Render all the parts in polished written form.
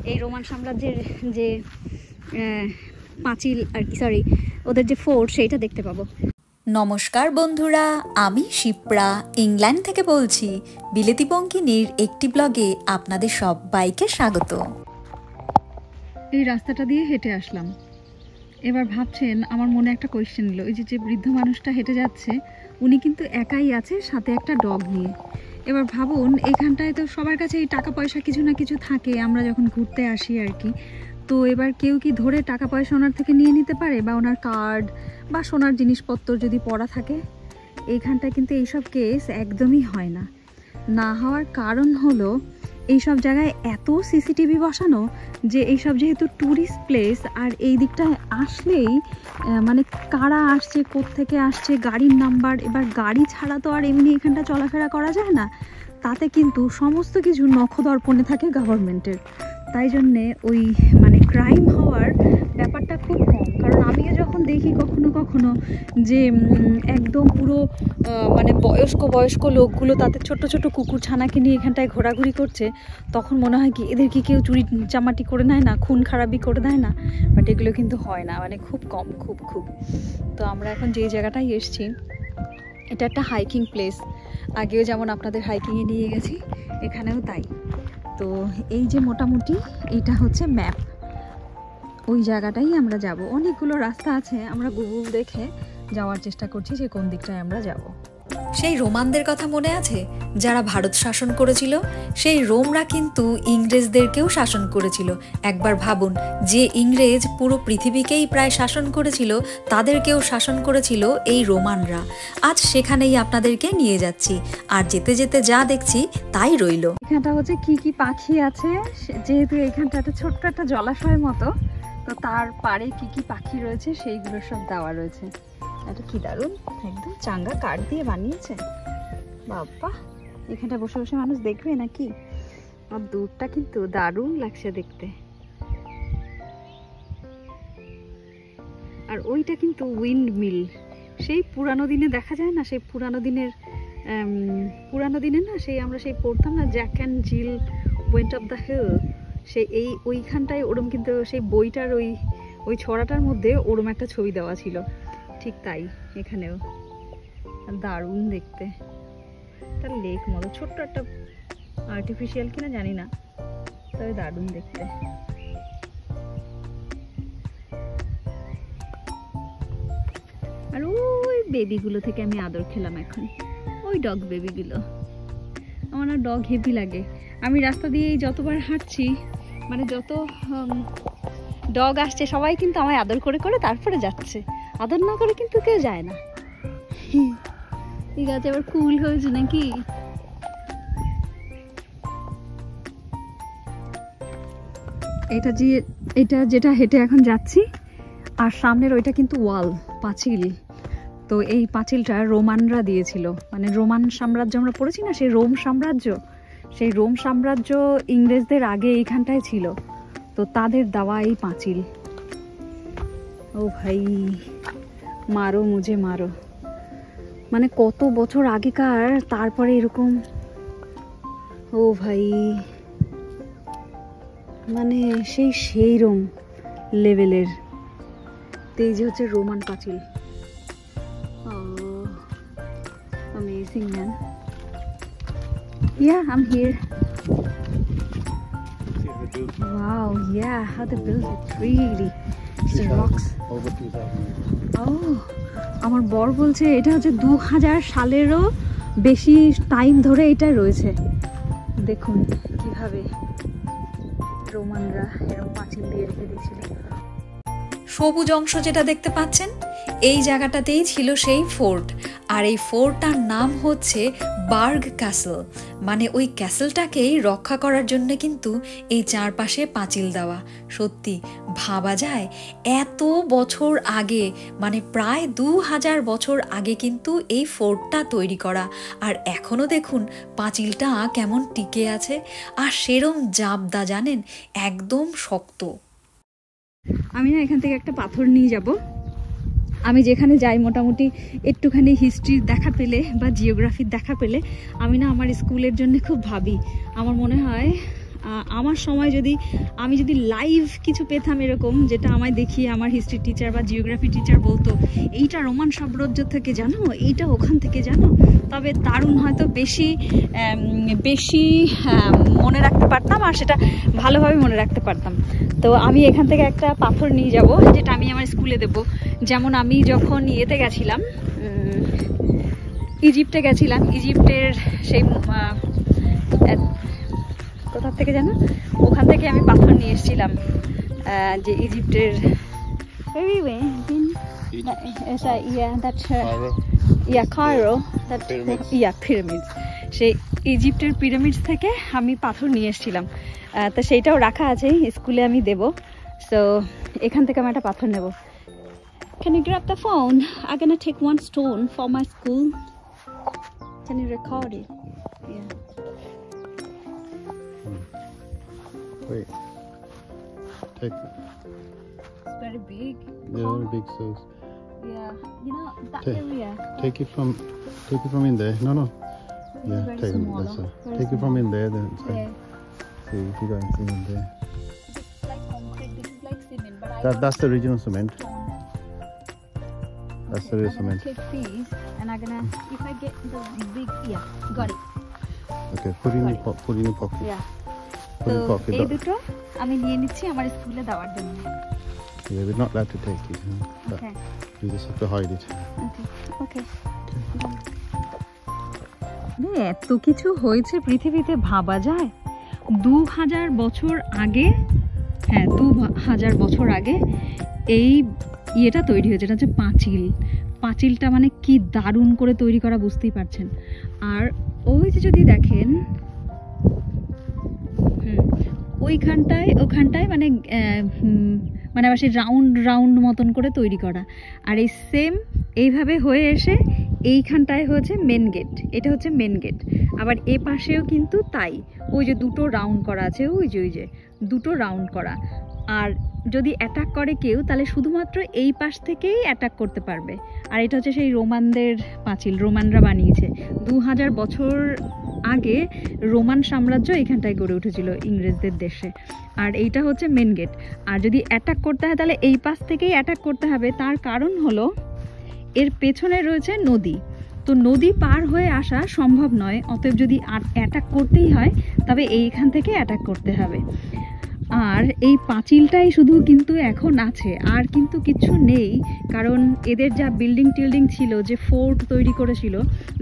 এই রোমান সাম্রাজ্যের যে পাঁচিল আর কি, সরি ওদের যে ফোর্ট, সেইটা দেখতে পাবো। নমস্কার বন্ধুরা, আমি শিপ্রা ইংল্যান্ড থেকে বলছি। বিলেতি বঙ্কিনীর একটি ব্লগে আপনাদের সবাইকে স্বাগত। এই রাস্তাটা দিয়ে হেঁটে আসলাম। এবার ভাবছেন, আমার মনে একটা কোয়েশ্চেন এলো, এই যে বৃদ্ধ মানুষটা হেঁটে যাচ্ছে, উনি কিন্তু একাই আছে, সাথে একটা ডগ নিয়ে। এবার ভাবুন, এখানটায় তো সবার কাছে এই টাকা পয়সা কিছু না কিছু থাকে, আমরা যখন ঘুরতে আসি আর কি। তো এবার কেউ কি ধরে টাকা পয়সা ওনার থেকে নিয়ে নিতে পারে, বা ওনার কার্ড বা সোনার জিনিসপত্র যদি পড়া থাকে? এইখানটায় কিন্তু এইসব কেস একদমই হয় না। না হওয়ার কারণ হলো, এইসব জায়গায় এত সিসিটিভি বসানো যে এইসব যেহেতু ট্যুরিস্ট প্লেস, আর এই দিকটায় আসলেই মানে কারা আসছে, কোত্থেকে আসছে, গাড়ির নাম্বার, এবার গাড়ি ছাড়া তো আর এমনি এখানটা চলাফেরা করা যায় না। তাতে কিন্তু সমস্ত কিছু নখদর্পণে থাকে গভর্নমেন্টের। তাই জন্যে ওই মানে ক্রাইম হওয়ার ব্যাপারটা খুব কম। কারণ আমিও যখন দেখি কখনো কখনো যে একদম পুরো মানে বয়স্ক লোকগুলো তাদের ছোট ছোট কুকুর ছানাকে নিয়ে এখানটায় ঘোরাঘুরি করছে, তখন মনে হয় কি এদের কি কেউ চুরি চামাটি করে নেয় না, খুন খারাপি করে দেয় না? বাট এগুলো কিন্তু হয় না, মানে খুব কম, খুব। তো আমরা এখন যেই জায়গাটায় এসছি, এটা একটা হাইকিং প্লেস। আগেও যেমন আপনাদের হাইকিংয়ে নিয়ে গেছি, এখানেও তাই। তো এই যে মোটামুটি এইটা হচ্ছে ম্যাপ, ওই জায়গাটাই আমরা যাব। অনেকগুলো রাস্তা আছে, আমরা গুগল দেখে যাওয়ার চেষ্টা করছি যে কোন দিকটায় আমরা যাব। সেই রোমানদের কথা মনে আছে, যারা ভারত শাসন করেছিল? সেই রোমরা কিন্তু ইংরেজদেরকেও শাসন করেছিল। একবার ভাবুন, যে ইংরেজ পুরো পৃথিবীকেই প্রায় শাসন করেছিল, তাদেরকেও শাসন করেছিল এই রোমানরা। আজ সেখানেই আপনাদেরকে নিয়ে যাচ্ছি, আর যেতে যেতে যা দেখছি তাই রইল। এখানটা হচ্ছে কি পাখি আছে, যেহেতু এখানটা একটা ছোট্ট একটা জলাশয়ের মতো, তো তার পাড়ে কি পাখি রয়েছে সেইগুলো সব দেওয়া রয়েছে। এটা কি দারুণ, একদম চাঙ্গা কাঠ দিয়ে বানিয়েছে। বাবা, এখানটা বসে বসে মানুষ দেখবে নাকি? আর দূরটা কিন্তু দারুণ লাগছে দেখতে। আর ওইটা কিন্তু উইন্ড মিল। সেই পুরানো দিনে দেখা যায় না, সেই পুরানো দিনে না, সেই আমরা সেই পড়তাম না, Jack and Jill went of the hill, সেই ওইখানটায় ওরম কিন্তু সেই বইটার ওই ছড়াটার মধ্যে ওরম একটা ছবি দেওয়া ছিল। ঠিক তাই এখানেও দারুণ দেখতে। একটা লেক মতো, ছোট্ট একটা, আর্টিফিশিয়াল কিনা জানি না, তবে দারুণ দেখতে। আর ওই বেবিগুলো থেকে আমি আদর খেলাম এখন, ওই ডগ বেবিগুলো। আমার না ডগ হেভি লাগে। আমি রাস্তা দিয়ে যতবার হাঁটছি, মানে যত ডগ আসছে, সবাই কিন্তু আমায় আদর করে করে তারপরে যাচ্ছে। আদর না করে কিন্তু কেউ যায় না। ঠিক আছে, এবার কুল হয়েছে নাকি? এটা যেটা হেঁটে এখন যাচ্ছি, আর সামনের ওইটা কিন্তু ওয়াল, পাঁচিল। তো এই পাঁচিলটা রোমানরা দিয়েছিল, মানে রোমান সাম্রাজ্য আমরা পড়েছি না, সেই রোম সাম্রাজ্য ইংরেজদের আগে এইখানটায় ছিল, তো তাদের দেওয়া এই পাঁচিল। ও ভাই, মারো মুঝে মারো, মানে কত বছর আগেকার, তারপরে এরকম। ও ভাই, মানে সেই রোম লেভেলের। এই যে হচ্ছে রোমান পাঁচিল। Amazing, man. Yeah, I'm here. Wow, yeah, how they built it, really. It's the rocks. Over 2000. Oh, আমার বর বলছে এটা হচ্ছে 2000 সালেরও বেশি টাইম ধরে এটা রয়েছে। দেখুন কিভাবে রোমানরা এরকম পাঁচিল দিয়ে রেখে দিয়েছিল। সবুজ অংশ যেটা দেখতে পাচ্ছেন, এই জায়গাটাতেই ছিল সেই ফোর্ট। আর এই ফোর্টটার নাম হচ্ছে বার্গ ক্যাসেল। মানে ওই ক্যাসেলটাকেই রক্ষা করার জন্য কিন্তু এই চারপাশে পাঁচিল দেওয়া। সত্যি ভাবা যায়, এত বছর আগে, মানে প্রায় 2000 বছর আগে কিন্তু এই ফোর্টটা তৈরি করা। আর এখনও দেখুন পাঁচিলটা কেমন টিকে আছে, আর সেরম জাবদা, জানেন, একদম শক্ত। আমি না এখান থেকে একটা পাথর নিয়ে যাব। আমি যেখানে যাই মোটামুটি একটুখানি হিস্ট্রির দেখা পেলে বা জিওগ্রাফির দেখা পেলে আমি না আমার স্কুলের জন্য খুব ভাবি। আমার মনে হয় আমার সময় আমি যদি লাইভ কিছু পেতাম এরকম, যেটা আমায় দেখিয়ে আমার হিস্ট্রি টিচার বা জিওগ্রাফি টিচার বলতো এইটা রোমান সাম্রাজ্য থেকে জানো, এইটা ওখান থেকে জানো, তবে দারুণ হয়তো বেশি মনে রাখতে পারতাম আর সেটা ভালোভাবে মনে রাখতে পারতাম। তো আমি এখান থেকে একটা পাথর নিয়ে যাব, যেটা আমি আমার স্কুলে দেব। যেমন আমি যখন ইয়েতে গেছিলাম, ইজিপ্টে গেছিলাম, ইজিপ্টের সেই কোথা থেকে জানো, ওখান থেকে আমি পাথর নিয়ে এসেছিলাম, যে ইজিপ্টের পিরামিড, সেই ইজিপ্টের পিরামিডস থেকে আমি পাথর নিয়ে এসেছিলাম। তো সেইটাও রাখা আছে, স্কুলে আমি দেব। সো এখান থেকে আমি একটা পাথর নেব। Can you grab the phone? I'm gonna take one stone for my school. Can you record it? Yeah. Wait. Take. It's very big. They're very big, so Yeah. You know that Take- area. take it from in there. No. This Yeah, is very take it. small. That's Huh? it. Very Take it small. from in there, then it's Yeah. see if you got anything in there. This is like concrete. This is like cement. But I That's the original cement. That's the Okay, real I'm gonna cement. take these and I'm gonna, if I get the big, yeah, got it. Okay, put in Got your it. put in your pocket. Yeah. Put in your তো pocket. এই দুটো আমি নিয়ে নিচ্ছি আমার স্কুলে দেওয়ার জন্য। Yeah, we're not allowed to take it. Huh? But Okay. you just have to hide it. Okay. এত কিছু হয়েছে পৃথিবীতে, ভাবা যায় 2000 বছর আগে, হ্যাঁ 2000 বছর আগে এই ইয়েটা তৈরি হয়েছে। এটা হচ্ছে পাঁচিলটা মানে কি দারুণ করে তৈরি করা, বুঝতেই পারছেন। আর ওই যে যদি দেখেন ওখানটায় মানে আবার সেই রাউন্ড মতন করে তৈরি করা। আর এই সেম এইভাবে হয়ে এসে এইখানটায় হচ্ছে মেন গেট, এটা হচ্ছে মেন গেট। আবার এ পাশেও কিন্তু তাই, ওই যে দুটো রাউন্ড করা আছে, ওই যে দুটো রাউন্ড করা। আর যদি অ্যাটাক করে কেউ, তাহলে শুধুমাত্র এই পাশ থেকেই অ্যাটাক করতে পারবে। আর এটা হচ্ছে সেই রোমানদের পাঁচিল, রোমানরা বানিয়েছে 2000 বছর আগে। রোমান সাম্রাজ্য এখানটায় গড়ে উঠেছিল ইংরেজদের দেশে। আর এইটা হচ্ছে মেন গেট। আর যদি অ্যাটাক করতে হয় তাহলে এই পাশ থেকেই অ্যাটাক করতে হবে। তার কারণ হলো এর পেছনে রয়েছে নদী, তো নদী পার হয়ে আসা সম্ভব নয়। অতএব যদি অ্যাটাক করতেই হয় তবে এইখান থেকে অ্যাটাক করতে হবে। আর এই পাঁচিলটাই শুধু কিন্তু এখন আছে, আর কিন্তু কিছু নেই। কারণ এদের যা বিল্ডিং ছিল, যে ফোর্ট তৈরি করেছিল,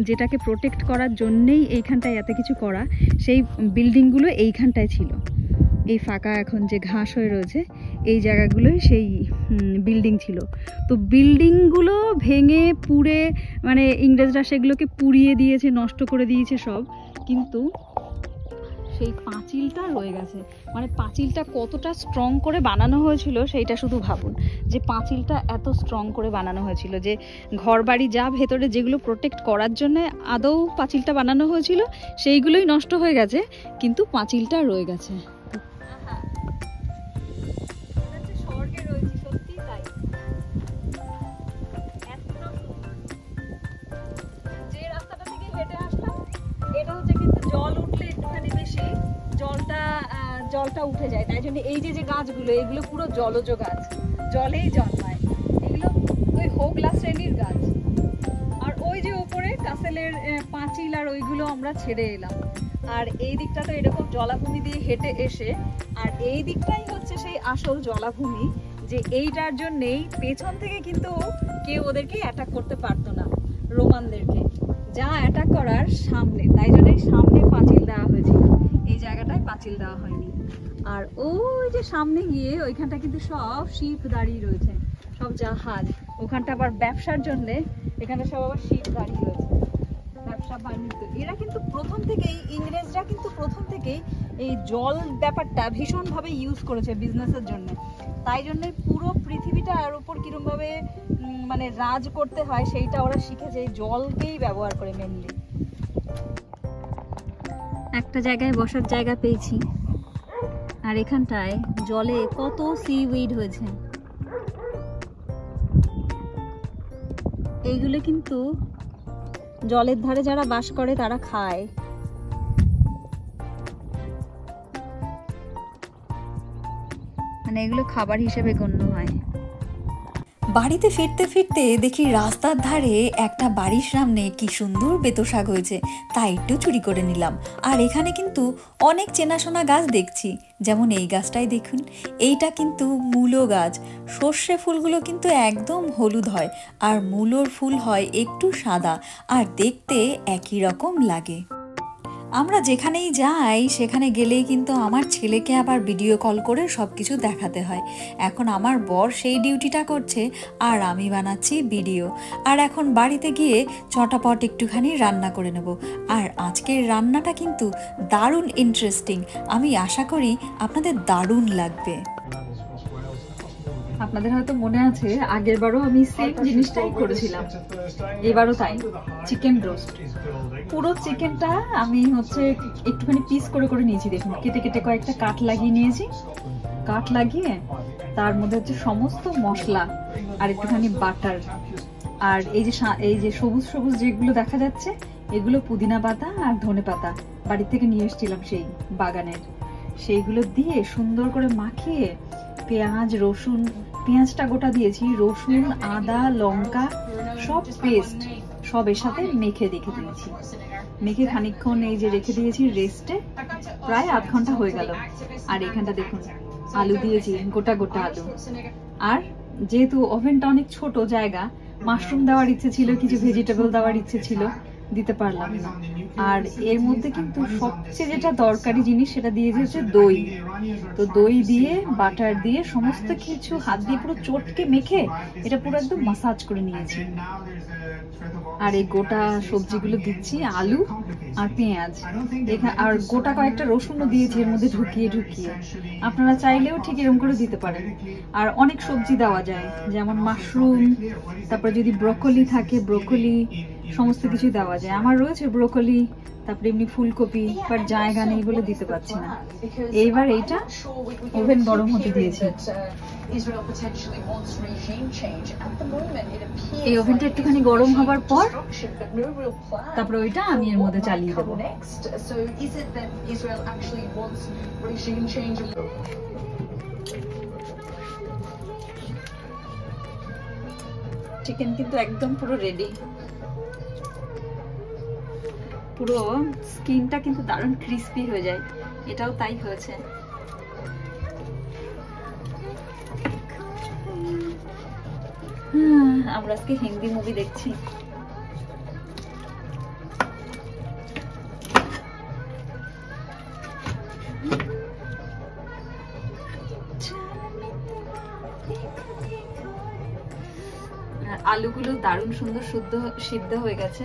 যেটাকে প্রোটেক্ট করার জন্যেই এইখানটায় এত কিছু করা, সেই বিল্ডিংগুলো এইখানটায় ছিল। এই ফাঁকা এখন যে ঘাস হয়ে রয়েছে এই জায়গাগুলোই সেই বিল্ডিং ছিল। তো বিল্ডিংগুলো ভেঙে পুড়ে মানে ইংরেজরা সেগুলোকে পুড়িয়ে দিয়েছে, নষ্ট করে দিয়েছে সব, কিন্তু সেই পাঁচিলটা রয়ে গেছে। মানে পাঁচিলটা কতটা স্ট্রং করে বানানো হয়েছিল সেইটা শুধু ভাবুন, যে পাঁচিলটা এত স্ট্রং করে বানানো হয়েছিল, যে ঘরবাড়ি যা ভেতরে যেগুলো প্রোটেক্ট করার জন্য আদৌ পাঁচিলটা বানানো হয়েছিল সেইগুলোই নষ্ট হয়ে গেছে, কিন্তু পাঁচিলটা রয়ে গেছে। জলটা উঠে যায়, তাই জন্য এই যে গাছগুলো, এগুলো পুরো জলজ গাছ, জলেই জন্মায়। এগুলো ওই হোগলা শ্রেণীর গাছ। আর ওই যে উপরে কাসেলের পাঁচিল আর ওইগুলো আমরা ছেড়ে এলাম। আর এই দিকটা তো এরকম জলাভূমি দিয়ে হেঁটে এসে, আর এই দিকটাই হচ্ছে সেই আসল জলাভূমি, যে এইটার জন্যেই পেছন থেকে কিন্তু কেউ ওদেরকে অ্যাটাক করতে পারতো না, রোমানদেরকে। যা অ্যাটাক করার সামনে, তাই জন্যই সামনে পাঁচিল দেওয়া হয়েছিল, এই জায়গাটায় পাঁচিল দেওয়া হয়নি। আর ওই যে সামনে গিয়ে ওইখানটা কিন্তু সব শিপ দাঁড়িয়ে রয়েছে, সব জাহাজ। ওখানটা আবার ব্যবসার জন্যে, এখানে সব আবার শিপ দাঁড়িয়ে রয়েছে, ব্যবসা বাণিজ্য। এরা কিন্তু প্রথম থেকেই, ইংরেজরা কিন্তু প্রথম থেকেই এই জল ব্যাপারটা ভীষণভাবে ইউজ করেছে বিজনেসের জন্য। তাই জন্যই পুরো পৃথিবীটার উপর কিরমভাবে মানে রাজ করতে হয় সেইটা ওরা শিখেছে, এই জলকেই ব্যবহার করে মেনলি। একটা জায়গায় বসার জায়গা পেয়েছি, আর এখানটায় জলে কত সিউইড হয়েছে। এইগুলো কিন্তু জলের ধারে যারা বাস করে তারা খায়। মানে এগুলো খাবার হিসেবে গণ্য হয়। বাড়িতে ফিরতে ফিরতে দেখি রাস্তার ধারে একটা বাড়ির সামনে কি সুন্দর বেতো শাক হয়েছে, তাই একটু চুরি করে নিলাম। আর এখানে কিন্তু অনেক চেনাশোনা গাছ দেখছি, যেমন এই গাছটাই দেখুন, এইটা কিন্তু মূলো গাছ। সর্ষে ফুলগুলো কিন্তু একদম হলুদ হয় আর মূলোর ফুল হয় একটু সাদা, আর দেখতে একই রকম লাগে। আমরা যেখানেই যাই সেখানে গেলেই কিন্তু আমার ছেলেকে আবার ভিডিও কল করে সব কিছু দেখাতে হয়। এখন আমার বর সেই ডিউটিটা করছে আর আমি বানাচ্ছি ভিডিও। আর এখন বাড়িতে গিয়ে চটাপট একটুখানি রান্না করে নেব। আর আজকের রান্নাটা কিন্তু দারুণ ইন্টারেস্টিং, আমি আশা করি আপনাদের দারুণ লাগবে। আপনাদের হয়তো মনে আছে আগের বারও আমি সেম জিনিসটাই করেছিলাম, এবারও তাই, চিকেন রোস্ট। পুরো চিকেনটা আমি একটুখানি পিস করে করে নিয়েছি, দেখুন কেটে কেটে কয়েকটা কাট লাগিয়ে নিয়েছি। কাট লাগিয়ে তার মধ্যে সমস্ত মশলা আর একটুখানি বাটার, আর এই যে সবুজ সবুজ যেগুলো দেখা যাচ্ছে এগুলো পুদিনা পাতা আর ধনে পাতা বাড়ি থেকে নিয়ে এসেছিলাম সেই বাগানের, সেইগুলো দিয়ে সুন্দর করে মাখিয়ে পেঁয়াজ রসুন, পেঁয়াজটা গোটা দিয়েছি, রসুন আদা লঙ্কা সব পেস্ট সব এর সাথে মেখে রেখে দিয়েছি। মেখে খানিকক্ষণ এই যে রেখে দিয়েছি রেস্টে, প্রায় আধ ঘন্টা হয়ে গেল। আর এখানটা দেখুন আলু দিয়েছি, গোটা গোটা আলু। আর যেহেতু ওভেনটা অনেক ছোট জায়গা, মাশরুম দেওয়ার ইচ্ছে ছিল, কিছু ভেজিটেবল দেওয়ার ইচ্ছে ছিল, দিতে পারলাম না। আর এর মধ্যে কিন্তু সবচেয়ে যেটা দরকারি জিনিস সেটা দিয়েছি হচ্ছে দই। তো দই দিয়ে বাটার দিয়ে সমস্ত কিছু হাত দিয়ে পুরো চটকে মেখে এটা পুরো একদম মাসাজ করে নিয়েছি। আর এই গোটা সবজিগুলো দিচ্ছি, আলু আর পেঁয়াজ, আর গোটা কয়েকটা রসুনও দিয়েছি এর মধ্যে ঢুকিয়ে ঢুকিয়ে। আপনারা চাইলেও ঠিক এরকম করে দিতে পারেন। আর অনেক সবজি দেওয়া যায়, যেমন মাশরুম, তারপরে যদি ব্রোকলি থাকে ব্রোকলি, সমস্ত কিছু দেওয়া যায়। আমার রয়েছে ব্রোকলি, তারপরে এমনি ফুলকপি, বাট জায়গা নেই বলে দিতে পারছি না। এইবার এইটা ওভেন গরম হতে দিয়েছি। এই ওভেনটা একটুখানি গরম হবার পর তারপরে ওইটা আমি এর মধ্যে চালিয়ে দেবো। চিকেন কিন্তু একদম পুরো রেডি, পুরো স্কিনটা কিন্তু দারুণ ক্রিস্পি হয়ে যায়, এটাও তাই হয়েছে। আমরা আজকে হিন্দি মুভি দেখছি। আলুগুলো দারুণ সুন্দর সিদ্ধ হয়ে গেছে।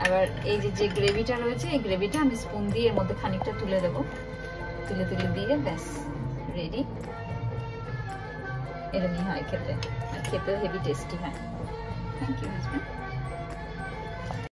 এবার এই যে গ্রেভিটা রয়েছে, এই গ্রেভিটা আমি স্পুন দিয়ে এর মধ্যে খানিকটা তুলে দেবো, তুলে দিয়ে ব্যাস রেডি। এরকমই হয় খেতে, আর খেতেও হেভি টেস্টি হয়। Thank you husband.